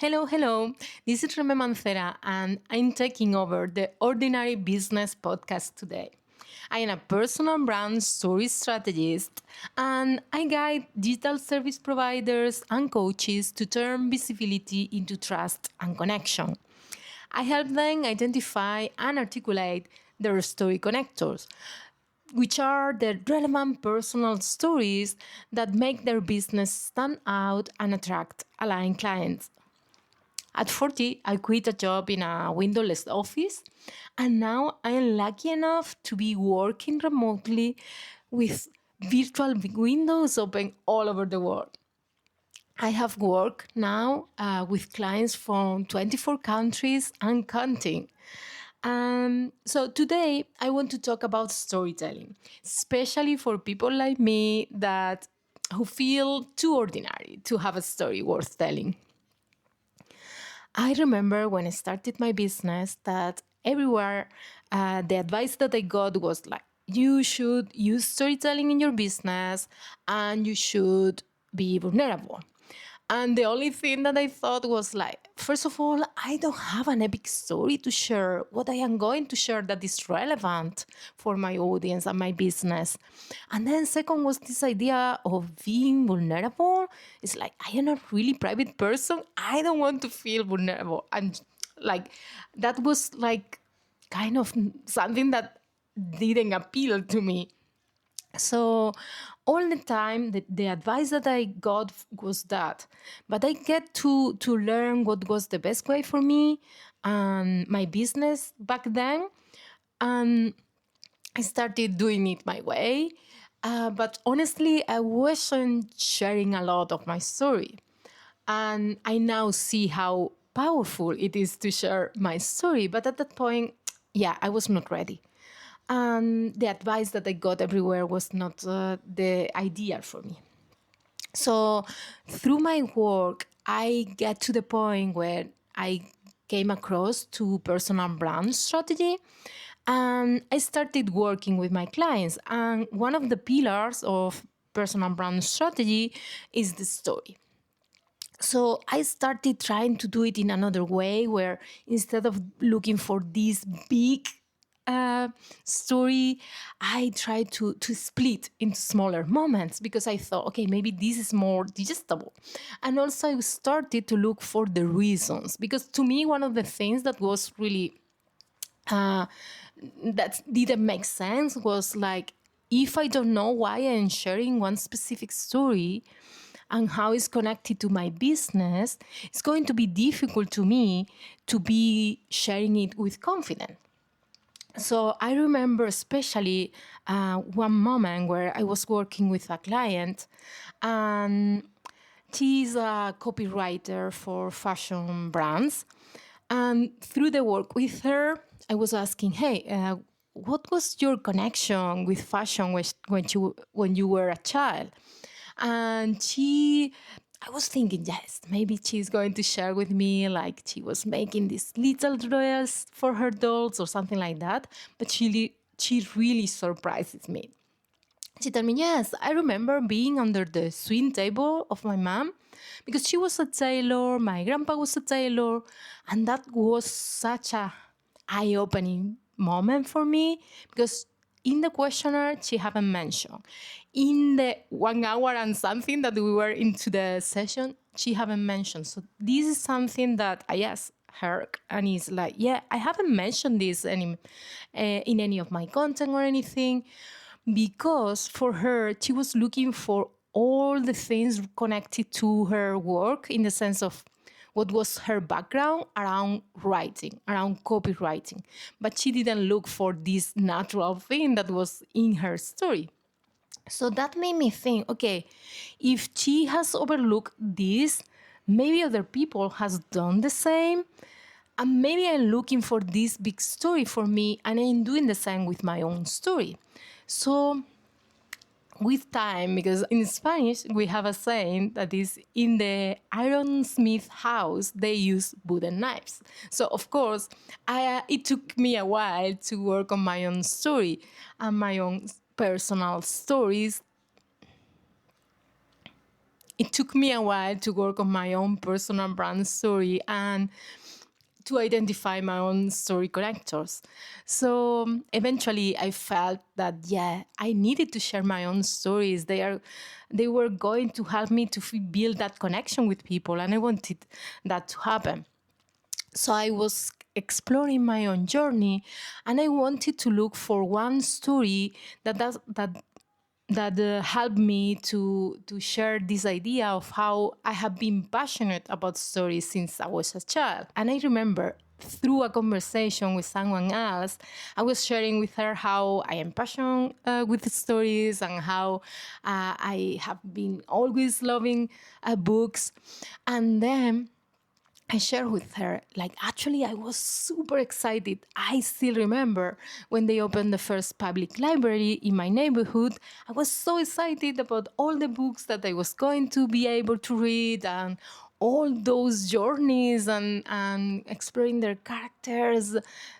Hello, hello. This is Reme Mancera, and I'm taking over the Ordinary Business podcast today. I am a personal brand story strategist, and I guide digital service providers and coaches to turn visibility into trust and connection. I help them identify and articulate their story connectors, which are the relevant personal stories that make their business stand out and attract aligned clients. At 40, I quit a job in a windowless office, and now I am lucky enough to be working remotely with virtual windows open all over the world. I have worked now with clients from 24 countries and counting. So today I want to talk about storytelling, especially for people like me that who feel too ordinary to have a story worth telling. I remember when I started my business that everywhere the advice that I got was like, you should use storytelling in your business and you should be vulnerable. And the only thing that I thought was like, first of all, I don't have an epic story to share. What I am going to share that is relevant for my audience and my business. And then second was this idea of being vulnerable. It's like, I am a really private person. I don't want to feel vulnerable. And like, that was like kind of something that didn't appeal to me. So all the time the advice that I got was that, but I get to learn what was the best way for me and my business back then, and I started doing it my way. But honestly, I wasn't sharing a lot of my story, and I now see how powerful it is to share my story. But at that point, yeah, I was not ready. And the advice that I got everywhere was not the ideal for me. So through my work, I get to the point where I came across to personal brand strategy, and I started working with my clients. And one of the pillars of personal brand strategy is the story. So I started trying to do it in another way where instead of looking for this big uh, story, I tried to split into smaller moments because I thought, okay, maybe this is more digestible. And also I started to look for the reasons because to me, one of the things that was really uh, that didn't make sense was like, if I don't know why I'm sharing one specific story and how it's connected to my business, it's going to be difficult to me to be sharing it with confidence. So I remember especially one moment where I was working with a client, and she's a copywriter for fashion brands. And through the work with her, I was asking, hey, what was your connection with fashion when you were a child? And I was thinking, yes, maybe she's going to share with me like she was making this little dress for her dolls or something like that. But she really surprises me. She told me, yes, I remember being under the swing table of my mom because she was a tailor, my grandpa was a tailor, and that was such a eye-opening moment for me because in the questionnaire she haven't mentioned. In the 1 hour and something that we were into the session, she haven't mentioned. So this is something that I asked her, and he's like, yeah, I haven't mentioned this in any of my content or anything, because for her, she was looking for all the things connected to her work in the sense of what was her background around writing, around copywriting. But she didn't look for this natural thing that was in her story. So that made me think, okay, if she has overlooked this, maybe other people has done the same. And maybe I'm looking for this big story for me, and I'm doing the same with my own story. So with time, because in Spanish we have a saying that is, in the ironsmith house they use wooden knives. So of course it took me a while to work on my own story and my own personal stories it took me a while to work on my own personal brand story and to identify my own story connectors. So eventually I felt that, yeah, I needed to share my own stories. They were going to help me to build that connection with people, and I wanted that to happen. So I was exploring my own journey, and I wanted to look for one story that helped me to share this idea of how I have been passionate about stories since I was a child. And I remember through a conversation with someone else, I was sharing with her how I am passionate with stories and how I have been always loving books. And then I shared with her, like, actually, I was super excited. I still remember when they opened the first public library in my neighborhood. I was so excited about all the books that I was going to be able to read and all those journeys and exploring their characters,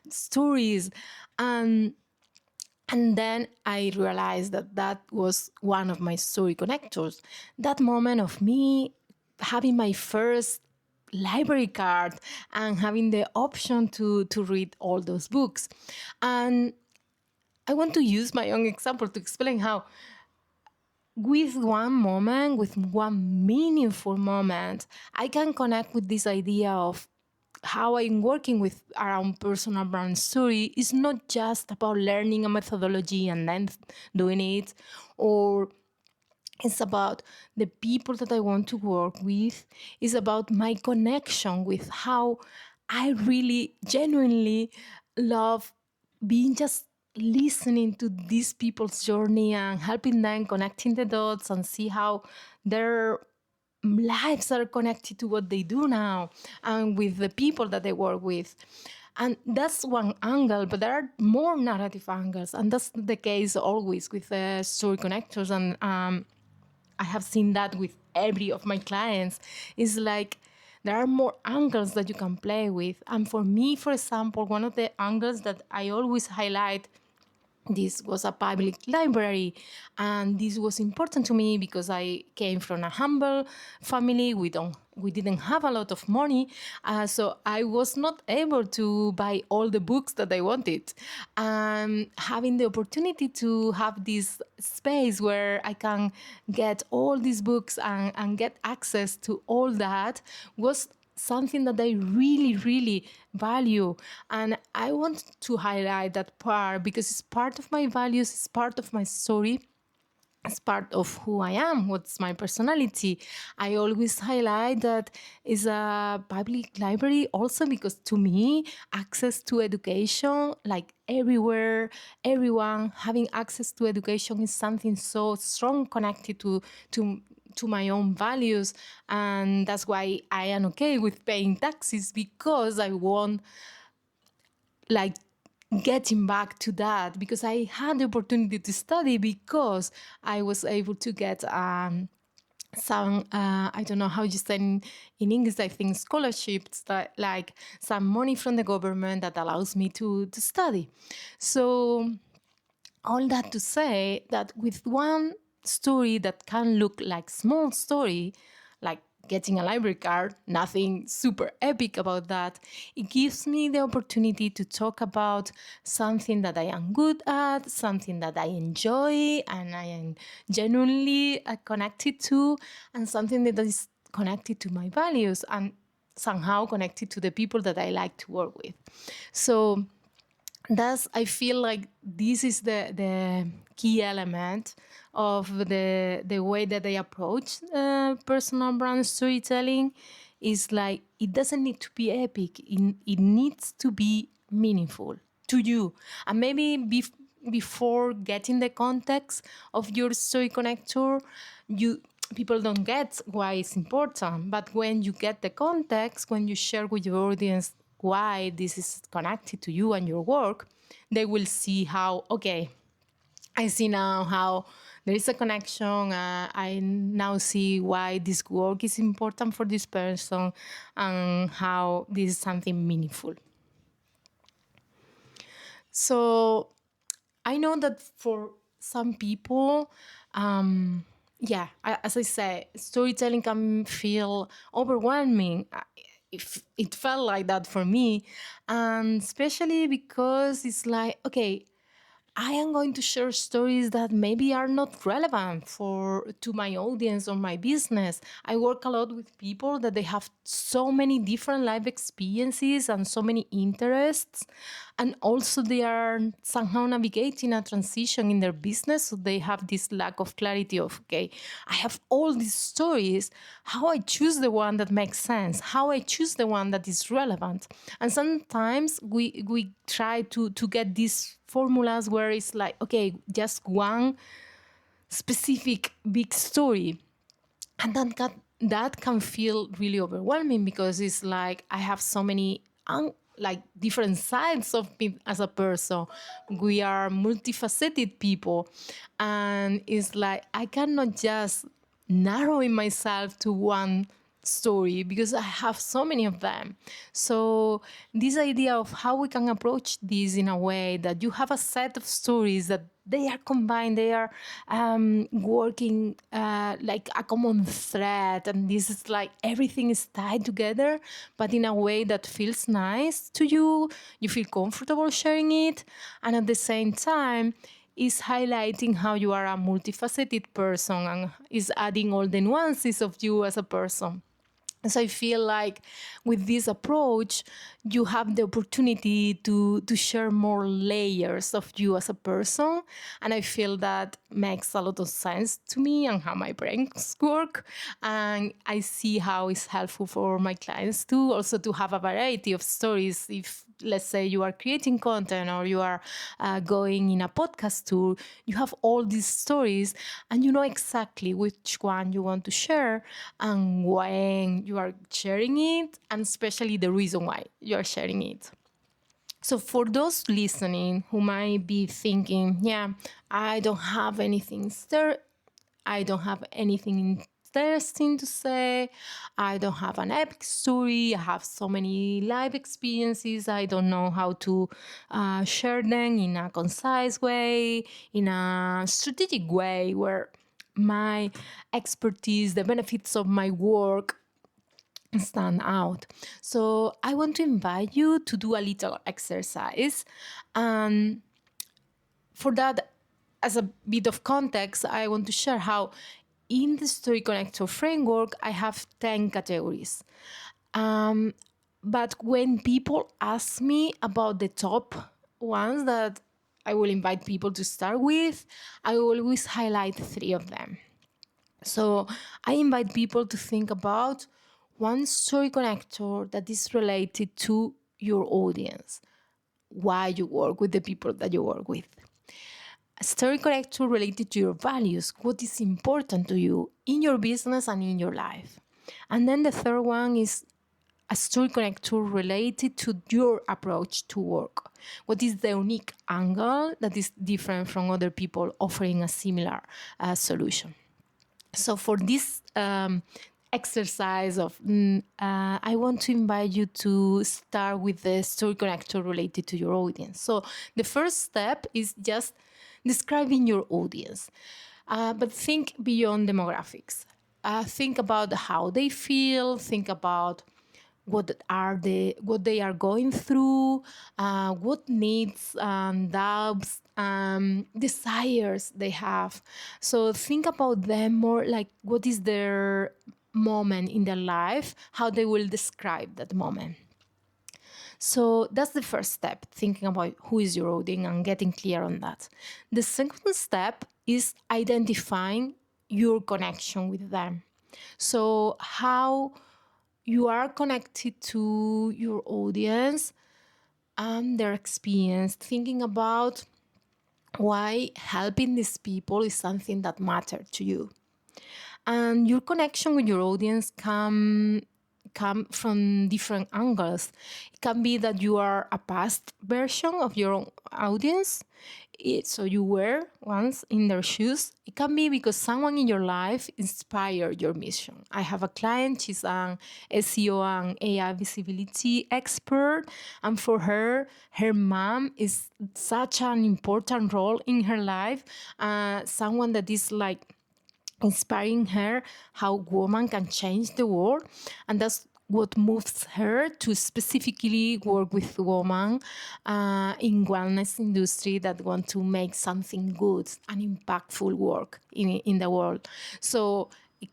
stories. And and then I realized that that was one of my story connectors. That moment of me having my first library card and having the option to read all those books. And I want to use my own example to explain how, with one moment, with one meaningful moment, I can connect with this idea of how I'm working with around personal brand story is not just about learning a methodology and then doing it, or it's about the people that I want to work with. It's about my connection with how I really genuinely love being just listening to these people's journey and helping them connecting the dots and see how their lives are connected to what they do now and with the people that they work with. And that's one angle, but there are more narrative angles. And that's the case always with story connectors. And I have seen that with every of my clients. It's like there are more angles that you can play with. And for me, for example, one of the angles that I always highlight, this was a public library, and this was important to me because I came from a humble family. We didn't have a lot of money, so I was not able to buy all the books that I wanted. Having the opportunity to have this space where I can get all these books and get access to all that was something that I really, really value. And I want to highlight that part because it's part of my values, it's part of my story, it's part of who I am, what's my personality. I always highlight that is a public library also because to me, access to education, like everywhere, everyone having access to education is something so strong connected to to my own values. And that's why I am okay with paying taxes because I want, like, getting back to that because I had the opportunity to study because I was able to get some I don't know how you say in English, I think scholarships, that like some money from the government that allows me to study. So all that to say that with one story that can look like small story, like getting a library card, nothing super epic about that, it gives me the opportunity to talk about something that I am good at, something that I enjoy and I am genuinely connected to, and something that is connected to my values and somehow connected to the people that I like to work with. So that's, I feel like this is the key element of the way that they approach personal brand storytelling. Is like it doesn't need to be epic, it needs to be meaningful to you. And maybe before getting the context of your story connector, you people don't get why it's important. But when you get the context, when you share with your audience why this is connected to you and your work, they will see how, okay, I see now how there is a connection. I now see why this work is important for this person and how this is something meaningful. So I know that for some people, Yeah, as I say, storytelling can feel overwhelming. If it felt like that for me, and especially because it's like, okay, I am going to share stories that maybe are not relevant for to my audience or my business. I work a lot with people that they have so many different life experiences and so many interests, and also they are somehow navigating a transition in their business, so they have this lack of clarity of, okay, I have all these stories, how I choose the one that makes sense, how I choose the one that is relevant. And sometimes we try to get these formulas where it's like, okay, just one specific big story, and that can feel really overwhelming, because it's like I have so many like different sides of me as a person. We are multifaceted people, and it's like I cannot just narrowing myself to one story because I have so many of them. So this idea of how we can approach this in a way that you have a set of stories that they are combined, they are working like a common thread, and this is like everything is tied together, but in a way that feels nice to you. You feel comfortable sharing it, and at the same time, is highlighting how you are a multifaceted person and is adding all the nuances of you as a person. So I feel like with this approach, you have the opportunity to share more layers of you as a person. And I feel that makes a lot of sense to me and how my brains work. And I see how it's helpful for my clients too, also to have a variety of stories. If, let's say, you are creating content or you are going in a podcast tour, you have all these stories and you know exactly which one you want to share and when you are sharing it, and especially the reason why you are sharing it. So, for those listening who might be thinking, yeah, I don't have anything I don't have anything interesting to say. I don't have an epic story. I have so many life experiences. I don't know how to share them in a concise way, in a strategic way where my expertise, the benefits of my work stand out. So I want to invite you to do a little exercise. And for that, as a bit of context, I want to share how in the Story Connector framework, I have 10 categories. Um, but when people ask me about the top ones that I will invite people to start with, I always highlight three of them. So I invite people to think about one story connector that is related to your audience, why you work with the people that you work with. A story connector related to your values, what is important to you in your business and in your life. And then the third one is a story connector related to your approach to work. What is the unique angle that is different from other people offering a similar solution? So for this exercise of, I want to invite you to start with the story connector related to your audience. So the first step is just describing your audience, but think beyond demographics. Think about how they feel. Think about what they are going through, what needs and doubts, desires they have. So think about them more like what is their moment in their life, how they will describe that moment. So that's the first step, thinking about who is your audience and getting clear on that. The second step is identifying your connection with them. So how you are connected to your audience and their experience, thinking about why helping these people is something that matters to you. And your connection with your audience come from different angles. It can be that you are a past version of your own audience, so you were once in their shoes. It can be because someone in your life inspired your mission. I have a client, she's an SEO and AI visibility expert, and for her, her mom is such an important role in her life, someone that is like inspiring her how women can change the world, and that's what moves her to specifically work with women in wellness industry that want to make something good and impactful work in the world. So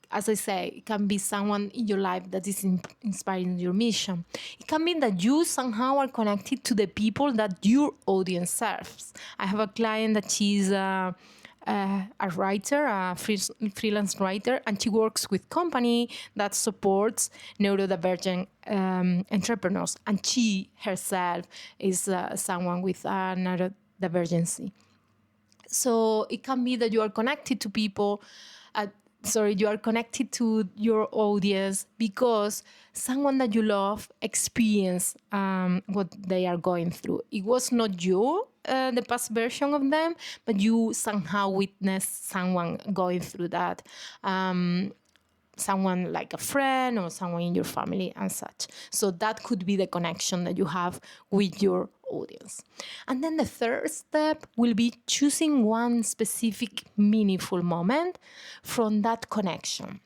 as I say, it can be someone in your life that is inspiring your mission. It can mean that you somehow are connected to the people that your audience serves. I have a client that she's a writer, a freelance writer, and she works with company that supports neurodivergent entrepreneurs. And she herself is someone with a neurodivergency. So it can be that you are connected to people, you are connected to your audience because someone that you love experienced what they are going through. It was not you, the past version of them, but you somehow witnessed someone going through that. Someone like a friend or someone in your family and such. So that could be the connection that you have with your audience. And then the third step will be choosing one specific meaningful moment from that connection.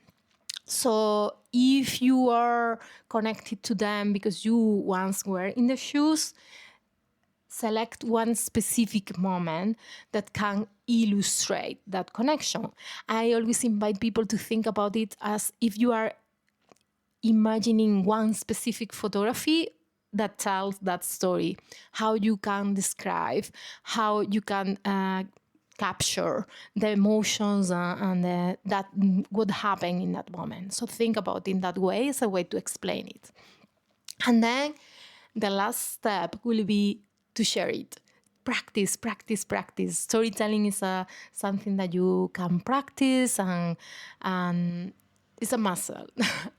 So if you are connected to them because you once were in the shoes, select one specific moment that can illustrate that connection. I always invite people to think about it as if you are imagining one specific photography that tells that story, how you can describe, how you can capture the emotions and that what happened in that moment. So think about it in that way as a way to explain it. And then the last step will be to share it. Practice, practice, practice. Storytelling is something that you can practice and it's a muscle.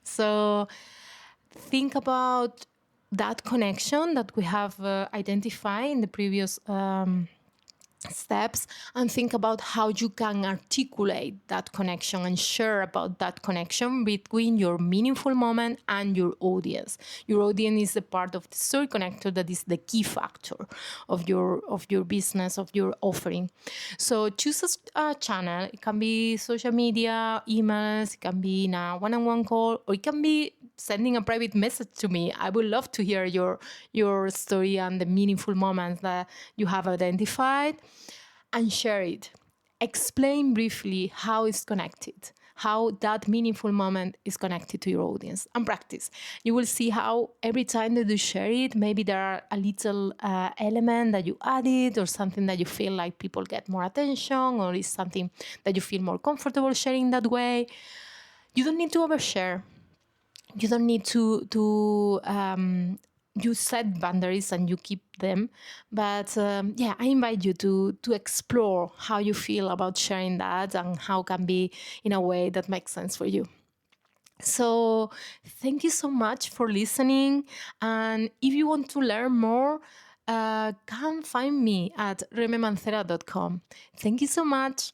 So think about that connection that we have identified in the previous steps and think about how you can articulate that connection and share about that connection between your meaningful moment and your audience. Your audience is the part of the story connector that is the key factor of your business, of your offering. So choose a channel. It can be social media, emails, it can be in a one-on-one call, or it can be sending a private message to me. I would love to hear your story and the meaningful moments that you have identified, and share it. Explain briefly how it's connected, how that meaningful moment is connected to your audience, and practice. You will see how every time that you share it, maybe there are a little element that you added or something that you feel like people get more attention, or is something that you feel more comfortable sharing that way. You don't need to overshare. You don't need to you set boundaries and you keep them. But I invite you to explore how you feel about sharing that and how can be in a way that makes sense for you. So thank you so much for listening. And if you want to learn more, come find me at rememancera.com. Thank you so much.